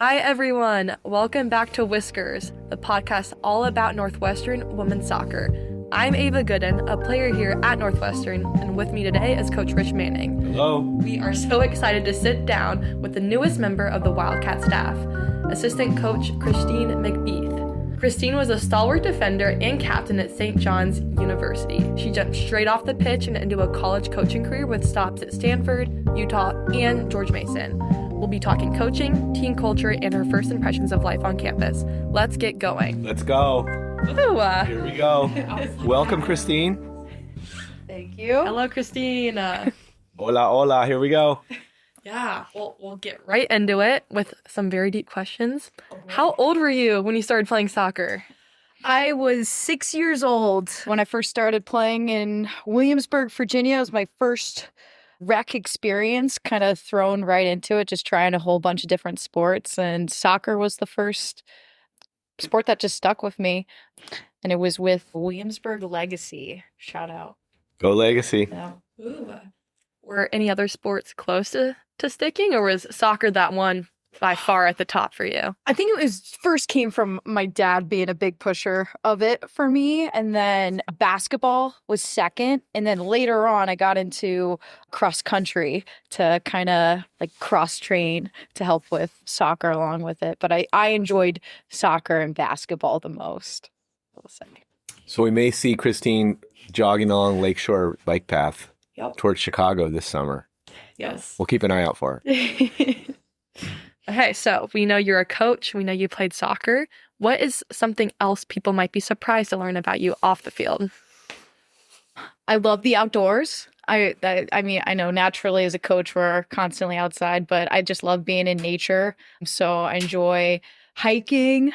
Hi everyone, welcome back to Whiskers, the podcast all about Northwestern women's soccer. I'm Ava Goodin, a player here at Northwestern, and with me today is Coach Rich Manning. Hello. We are so excited to sit down with the newest member of the Wildcat staff, Assistant Coach Christine McBeath. Christine was a stalwart defender and captain at St. John's University. She jumped straight off the pitch and into a college coaching career with stops at Stanford, Utah, and George Mason. We'll be talking coaching, team culture, and her first impressions of life on campus. Let's get going. Let's go. Ooh, Here we go. Welcome, Christine. Thank you. Hello, Christine. Hola, hola. Here we go. Yeah, we'll get right into it with some very deep questions. How old were you when you started playing soccer? I was 6 years old when I first started playing in Williamsburg, Virginia. It was my first rec experience, kind of thrown right into it, just trying a whole bunch of different sports. And soccer was the first sport that just stuck with me. And it was with Williamsburg Legacy. Shout out. Go Legacy. Yeah. Ooh. Were any other sports close to sticking, or was soccer that one by far at the top for you? I think it was first came from my dad being a big pusher of it for me. And then basketball was second. And then later on, I got into cross country to kind of like cross train to help with soccer along with it. But I enjoyed soccer and basketball the most, I will say. So we may see Christine jogging along Lakeshore bike path towards Chicago this summer. Yes. We'll keep an eye out for her. Okay, so we know you're a coach. We know you played soccer. What is something else people might be surprised to learn about you off the field? I love the outdoors. I mean, I know naturally as a coach, we're constantly outside, but I just love being in nature. So I enjoy hiking.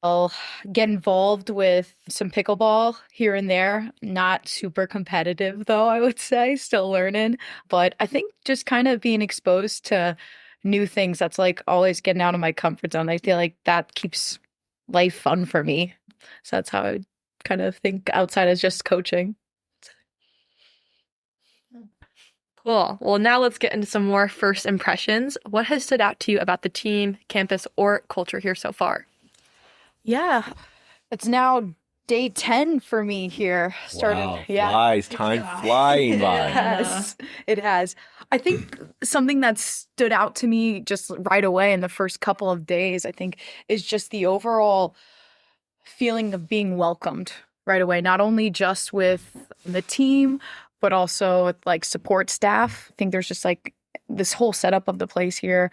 I'll get involved with some pickleball here and there. Not super competitive, though, I would say. Still learning. But I think just kind of being exposed to new things, that's like always getting out of my comfort zone. I feel like that keeps life fun for me. So that's how I would kind of think outside as just coaching. Cool. Well, now let's get into some more first impressions. What has stood out to you about the team, campus, or culture here so far? Yeah, it's now day 10 for me here. Wow, flies, time flying by. Yes, it has. I think something that stood out to me just right away in the first couple of days, I think, is just the overall feeling of being welcomed right away, not only just with the team, but also with like support staff. I think there's just like this whole setup of the place here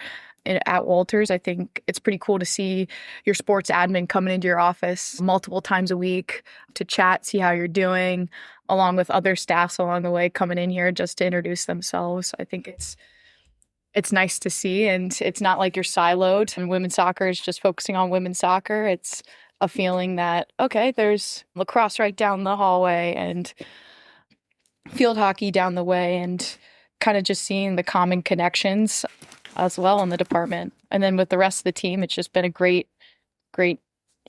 at Walters. I think it's pretty cool to see your sports admin coming into your office multiple times a week to chat, see how you're doing, along with other staffs along the way coming in here just to introduce themselves. I think it's nice to see, and it's not like you're siloed and women's soccer is just focusing on women's soccer. It's a feeling that, okay, there's lacrosse right down the hallway and field hockey down the way, and kind of just seeing the common connections as well in the department. And then with the rest of the team, it's just been a great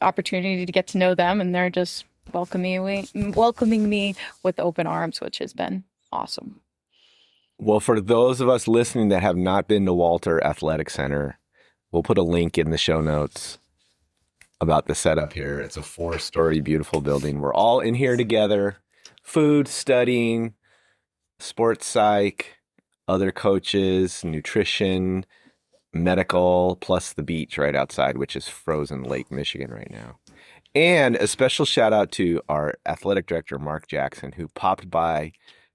opportunity to get to know them, and they're just welcoming me with open arms, which has been awesome. Well, for those of us listening that have not been to Walter Athletic Center, we'll put a link in the show notes about the setup here. It's a 4-story beautiful building. We're all in here together, food, studying, sports psych, other coaches, nutrition, medical, plus the beach right outside, which is frozen Lake Michigan right now. And a special shout out to our athletic director, Mark Jackson, who popped by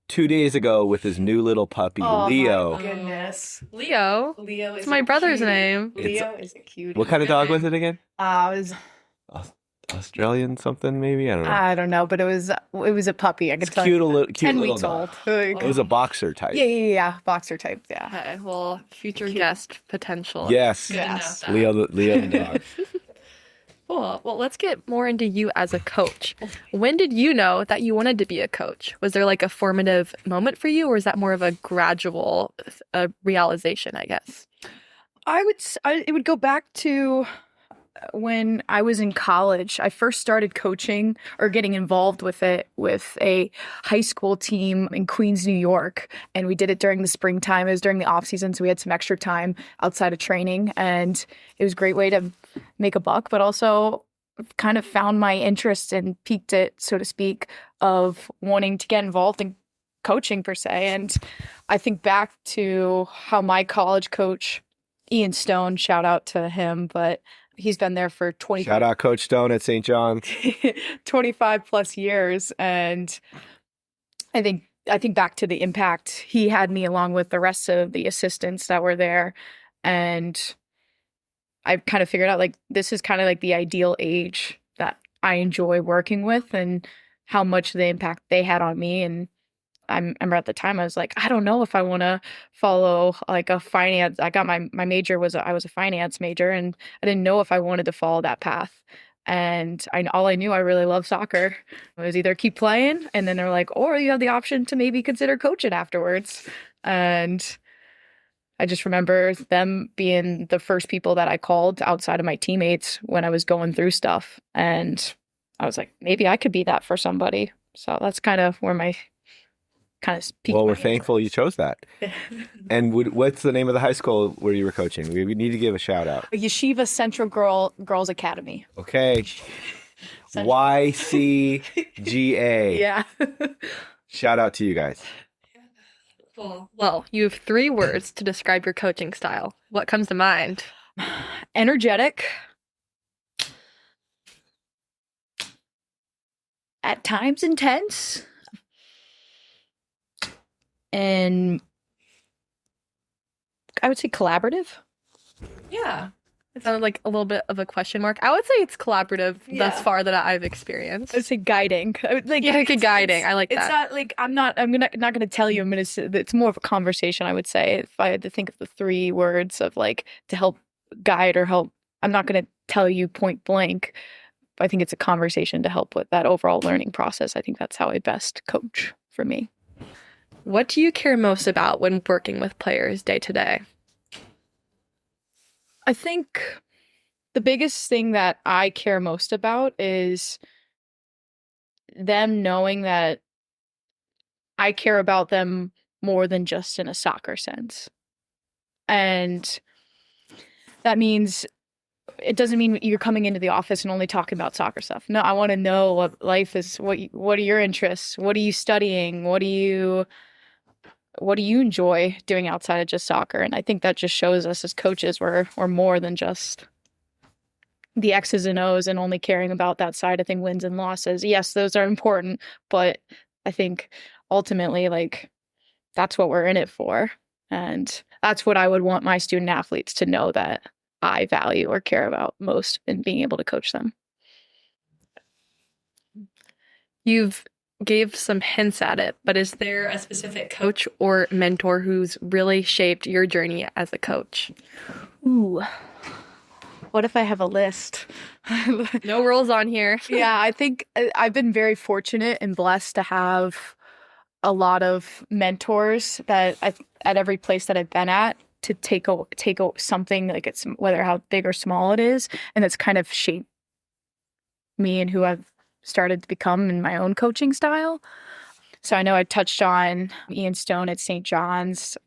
2 days ago with his new little puppy, Leo. My goodness. Leo? Leo is It's my brother's name. Leo is a cute. What kind of dog was it again? It was, Australian something, maybe? I don't know. I don't know, but it was a puppy. I could tell Cute, you. cute 10 little weeks dog. old. It was a boxer type. Yeah. Boxer type, yeah. Okay, well, future guest potential. Yes. Good to know Yes. that. Leo the dog. Cool. Well, let's get more into you as a coach. When did you know that you wanted to be a coach? Was there like a formative moment for you, or is that more of a gradual realization, I guess? It would go back to when I was in college, I first started coaching or getting involved with it with a high school team in Queens, New York. And we did it during the springtime. It was during the off season, so we had some extra time outside of training. And it was a great way to make a buck, but also kind of found my interest and piqued it, so to speak, of wanting to get involved in coaching per se. And I think back to how my college coach, Ian Stone, shout out to him, but he's been there for 25 Shout out Coach Stone at St. John's. 25 plus years. And I think back to the impact he had me along with the rest of the assistants that were there. And I kind of figured out like this is kind of like the ideal age that I enjoy working with and how much the impact they had on me. And I remember at the time I was like, I don't know if I want to follow like a finance. I got my major was I was a finance major, and I didn't know if I wanted to follow that path. And all I knew, I really love soccer. It was either keep playing, and then they're like, or you have the option to maybe consider coaching afterwards. And I just remember them being the first people that I called outside of my teammates when I was going through stuff. And I was like, maybe I could be that for somebody. So that's kind of where my kind of speak. Well, we're thankful you chose that. And what's the name of the high school where you were coaching? We need to give a shout out. Yeshiva Central Girls Academy. Okay. YCGA. Yeah. Shout out to you guys. Well, you have 3 words to describe your coaching style. What comes to mind? Energetic. At times intense. And I would say collaborative. Yeah. It sounded like a little bit of a question mark. I would say it's collaborative thus far that I've experienced. I would say guiding. Guiding. I like that. It's not like I'm not going to tell you. It's more of a conversation, I would say. If I had to think of the 3 words of like to help guide or help, I'm not going to tell you point blank. I think it's a conversation to help with that overall learning process. I think that's how I best coach for me. What do you care most about when working with players day to day? I think the biggest thing that I care most about is them knowing that I care about them more than just in a soccer sense. And that means it doesn't mean you're coming into the office and only talking about soccer stuff. No, I want to know what life is. What are your interests? What are you studying? What do you enjoy doing outside of just soccer? And I think that just shows us as coaches we're more than just the X's and O's and only caring about that side of thing, wins and losses. Yes, those are important, but I think ultimately like that's what we're in it for. And that's what I would want my student athletes to know that I value or care about most in being able to coach them. You've gave some hints at it, but is there a specific coach or mentor who's really shaped your journey as a coach? Ooh, what if I have a list? No rules on here. Yeah, I think I've been very fortunate and blessed to have a lot of mentors that at every place that I've been at to take something like it's whether how big or small it is, and it's kind of shaped me and who I've started to become in my own coaching style. So I know I touched on Ian Stone at St. John's.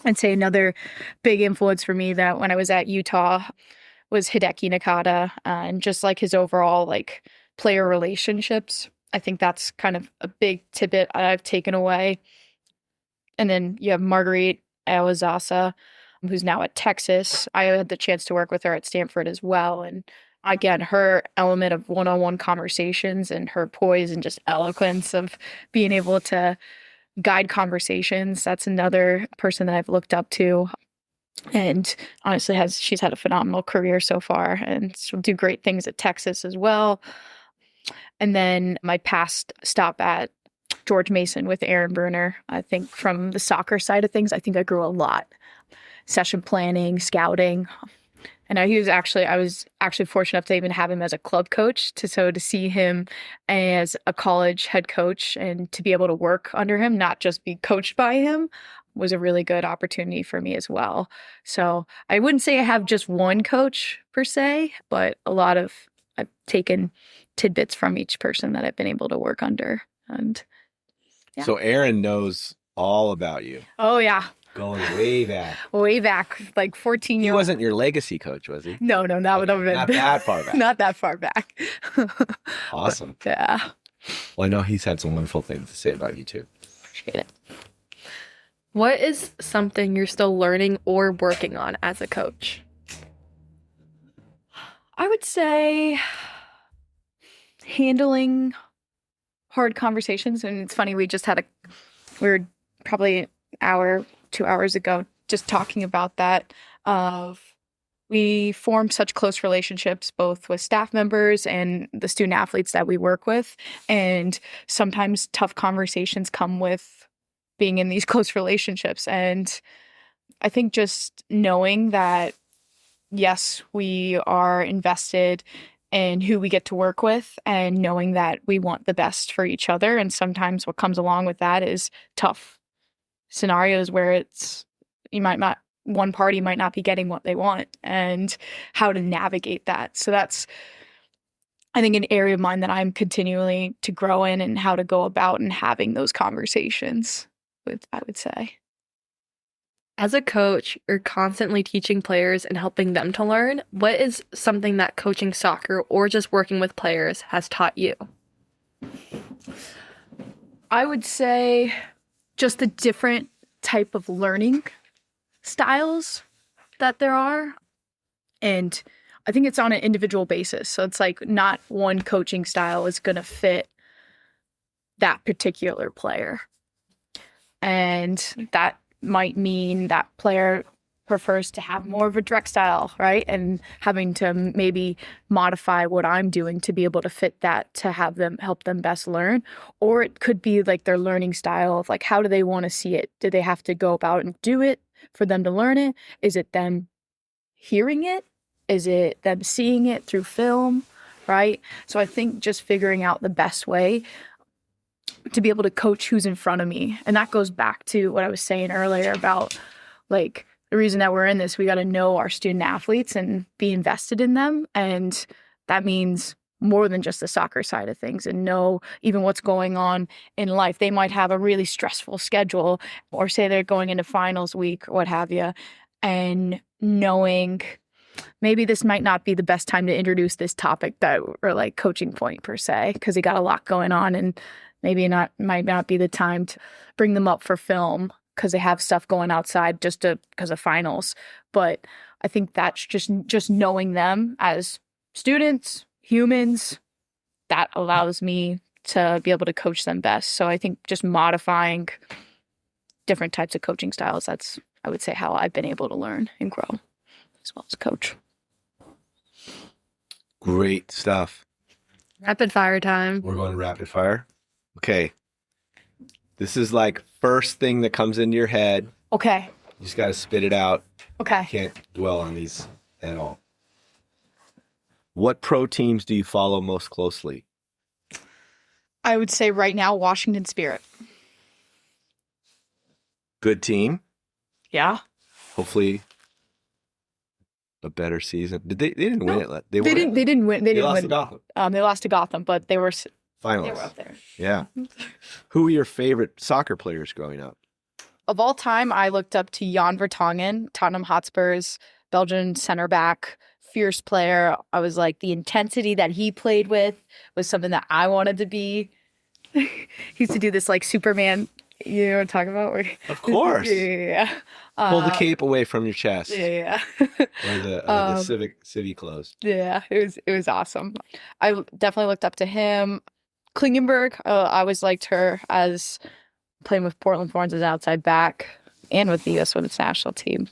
I'd say another big influence for me that when I was at Utah was Hideki Nakata, and just like his overall like player relationships. I think that's kind of a big tidbit I've taken away. And then you have Marguerite Awazasa, who's now at Texas. I had the chance to work with her at Stanford as well. And again, her element of one-on-one conversations and her poise and just eloquence of being able to guide conversations. That's another person that I've looked up to. And honestly, she's had a phenomenal career so far, and she'll do great things at Texas as well. And then my past stop at George Mason with Aaron Bruner, I think from the soccer side of things, I think I grew a lot. Session planning, scouting. And I was actually fortunate enough to even have him as a club coach, to see him as a college head coach and to be able to work under him, not just be coached by him. was a really good opportunity for me as well. So I wouldn't say I have just one coach per se, but I've taken tidbits from each person that I've been able to work under. And yeah. So Aaron knows all about you. Oh yeah. Going way back. Way back, like 14 years. He wasn't your legacy coach, was he? No, that would have been Not that far back. Not that far back. Awesome. But, yeah. Well, I know he's had some wonderful things to say about you too. Appreciate it. What is something you're still learning or working on as a coach? I would say handling hard conversations. And it's funny, we were probably an hour, 2 hours ago, just talking about that. We form such close relationships, both with staff members and the student athletes that we work with. And sometimes tough conversations come with being in these close relationships. And I think just knowing that, yes, we are invested in who we get to work with, and knowing that we want the best for each other. And sometimes what comes along with that is tough scenarios where one party might not be getting what they want, and how to navigate that. So that's, I think, an area of mine that I'm continually to grow in, and how to go about and having those conversations with, I would say. As a coach, you're constantly teaching players and helping them to learn. What is something that coaching soccer or just working with players has taught you? I would say just the different type of learning styles that there are. And I think it's on an individual basis. So it's like not one coaching style is going to fit that particular player. And that might mean that player prefers to have more of a direct style, right? And having to maybe modify what I'm doing to be able to fit that, to help them best learn. Or it could be like their learning style of like, how do they want to see it? Do they have to go about and do it for them to learn it? Is it them hearing it? Is it them seeing it through film, right? So I think just figuring out the best way to be able to coach who's in front of me. And that goes back to what I was saying earlier about like the reason that we're in this, we got to know our student athletes and be invested in them. And that means more than just the soccer side of things, and know even what's going on in life. They might have a really stressful schedule, or say they're going into finals week or what have you, and knowing maybe this might not be the best time to introduce this topic that, or like coaching point per se, because they got a lot going on, and maybe might not be the time to bring them up for film because they have stuff going outside just because of finals. But I think that's just knowing them as students, humans, that allows me to be able to coach them best. So I think just modifying different types of coaching styles, that's, I would say, how I've been able to learn and grow as well as coach. Great stuff. Rapid fire time. We're going to rapid fire. Okay. This is like first thing that comes into your head. Okay. You just got to spit it out. Okay. Can't dwell on these at all. What pro teams do you follow most closely? I would say right now, Washington Spirit. Good team. Yeah. Hopefully a better season. They didn't win it. They didn't win. They lost win. to Gotham. They lost to Gotham, but they were Finals. up there. Yeah. Who were your favorite soccer players growing up? Of all time, I looked up to Jan Vertonghen, Tottenham Hotspur's Belgian center back, fierce player. I was like, the intensity that he played with was something that I wanted to be. He used to do this like Superman, you know what I'm talking about? Of course. Yeah. Pull the cape away from your chest. Yeah. Or the city clothes. Yeah, it was awesome. I definitely looked up to him. Klingenberg, I always liked her as playing with Portland Thorns as outside back and with the U.S. women's national team.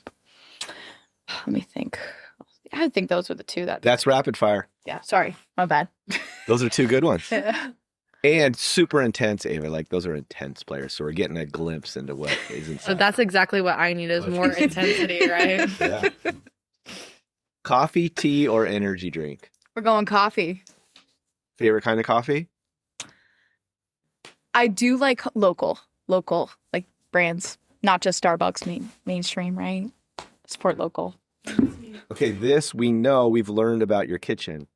Let me think. I think those were the two That's rapid fire. Yeah, sorry. My bad. Those are two good ones. Yeah. And super intense, Ava. Like, those are intense players. So we're getting a glimpse into what is inside. So that's exactly what I need is more intensity, right? Yeah. Coffee, tea, or energy drink? We're going coffee. Favorite kind of coffee? I do like local like brands. not just Starbucks mainstream, right? Support local. Okay, this we know, we've learned about your kitchen.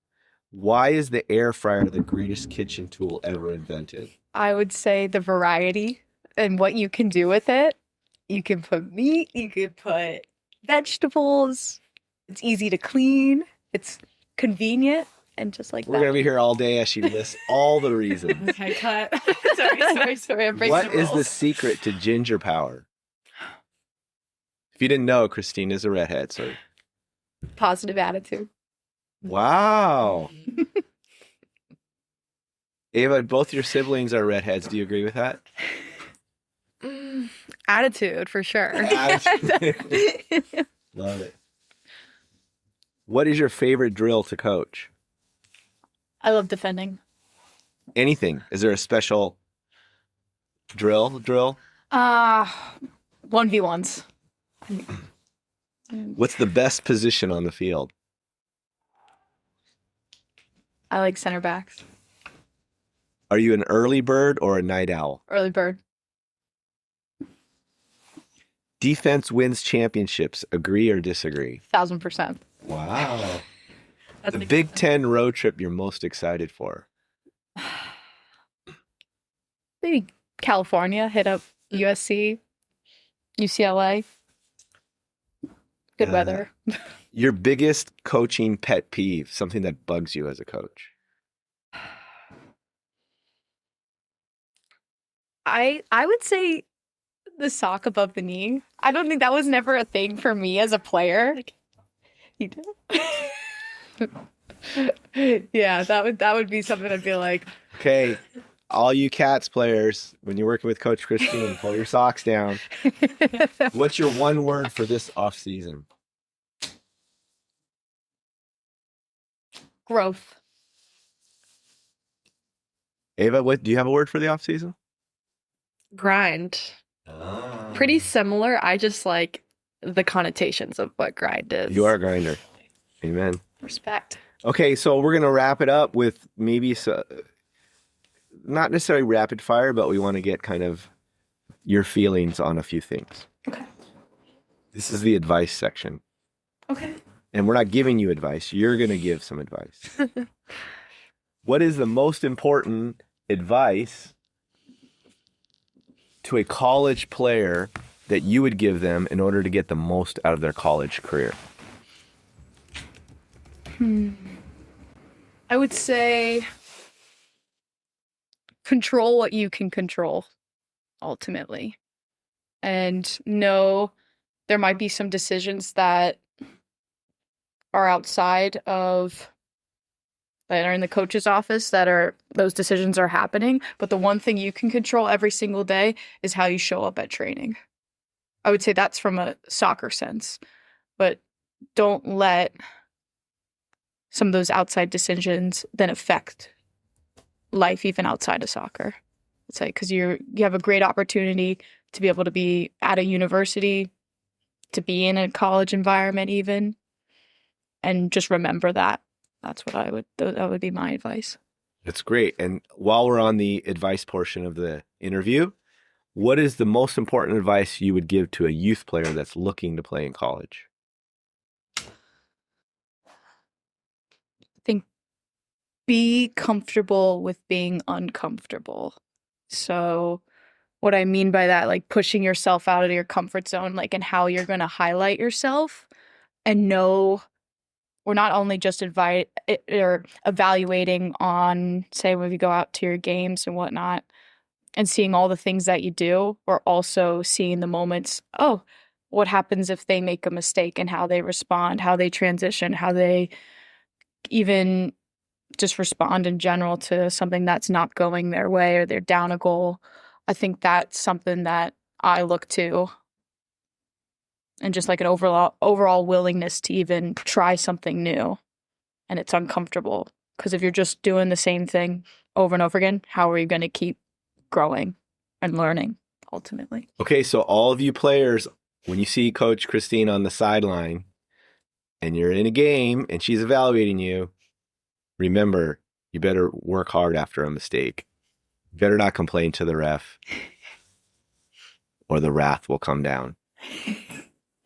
Why is the air fryer the greatest kitchen tool ever invented? I would say the variety and what you can do with it. You can put meat, you could put vegetables. It's easy to clean. It's convenient. And just like We're going to be here all day as she lists all the reasons. Okay, cut. sorry. I'm breaking What the is the rules. secret to ginger power? If you didn't know, Christine is a redhead, so positive attitude. wow. Ava, both your siblings are redheads. Do you agree with that? Attitude, for sure. Love it. What is your favorite drill to coach? I love defending. Anything. Is there a special drill? 1v1s. What's the best position on the field? I like center backs. Are you an early bird or a night owl? Early bird. Defense wins championships. Agree or disagree? 1000%. Wow. That's The a- Big Ten road trip you're most excited for? Maybe California, hit up USC, UCLA. Good weather. Your biggest coaching pet peeve, something that bugs you as a coach? I would say the sock above the knee. I don't think that was never a thing for me as a player. You do? Yeah, that would be something I'd be like, Okay, all you Cats players, when you're working with Coach Christine, pull your socks down. What's your one word for this off season? growth. Ava, what do you have a word for the off season? grind. Pretty similar. I just like the connotations of what grind is. You are a grinder. Amen. Respect. Okay, so we're gonna wrap it up with maybe not necessarily rapid fire, but we want to get kind of your feelings on a few things. Okay. This is the advice section. Okay. And we're not giving you advice. You're going to give some advice. What is the most important advice to a college player that you would give them in order to get the most out of their college career? I would say control what you can control, ultimately. And know there might be some decisions that are outside of, that are in the coach's office, those decisions are happening. But the one thing you can control every single day is how you show up at training. I would say that's from a soccer sense. But don't let some of those outside decisions then affect life even outside of soccer. It's like, because you have a great opportunity to be able to be at a university, to be in a college environment even, and just remember that. That's what that would be my advice. That's great. And while we're on the advice portion of the interview, what is the most important advice you would give to a youth player that's looking to play in college? I think be comfortable with being uncomfortable. So what I mean by that, like pushing yourself out of your comfort zone, like, and how you're going to highlight yourself, and know we're not only just evaluating on, say, when you go out to your games and whatnot and seeing all the things that you do, we're also seeing the moments, oh, what happens if they make a mistake, and how they respond, how they transition, how they even just respond in general to something that's not going their way, or they're down a goal. I think that's something that I look to, and just like an overall willingness to even try something new, and it's uncomfortable. Because if you're just doing the same thing over and over again, how are you going to keep growing and learning ultimately? Okay, so all of you players, when you see Coach Christine on the sideline and you're in a game and she's evaluating you, remember, you better work hard after a mistake. You better not complain to the ref. or the wrath will come down.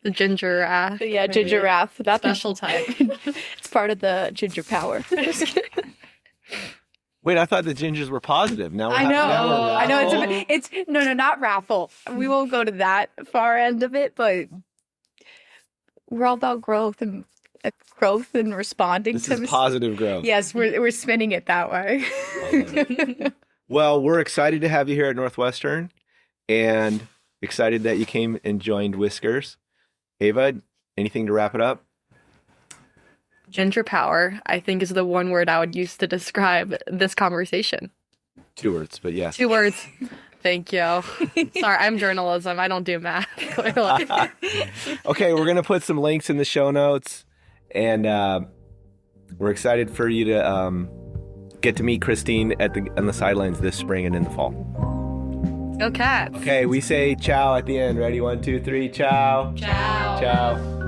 The ginger wrath. Yeah, ginger wrath. That's Special type. It's part of the ginger power. Wait, I thought the gingers were positive. Now we're I know. now we're I know. wrathful? It's no, not wrathful. We won't go to that far end of it, but we're all about growth and responding This to is positive growth. Yes, we're spinning it that way. Well, we're excited to have you here at Northwestern and excited that you came and joined Whiskers. Ava, anything to wrap it up? Ginger power, I think, is the one word I would use to describe this conversation. 2 words, but yes. 2 words. Thank you. Sorry, I'm journalism. I don't do math. Clearly. Okay, we're going to put some links in the show notes, and we're excited for you to get to meet Christine on the sidelines this spring and in the fall. Go Cats. Okay, we say ciao at the end. Ready? 1, 2, 3, ciao. Ciao. Ciao.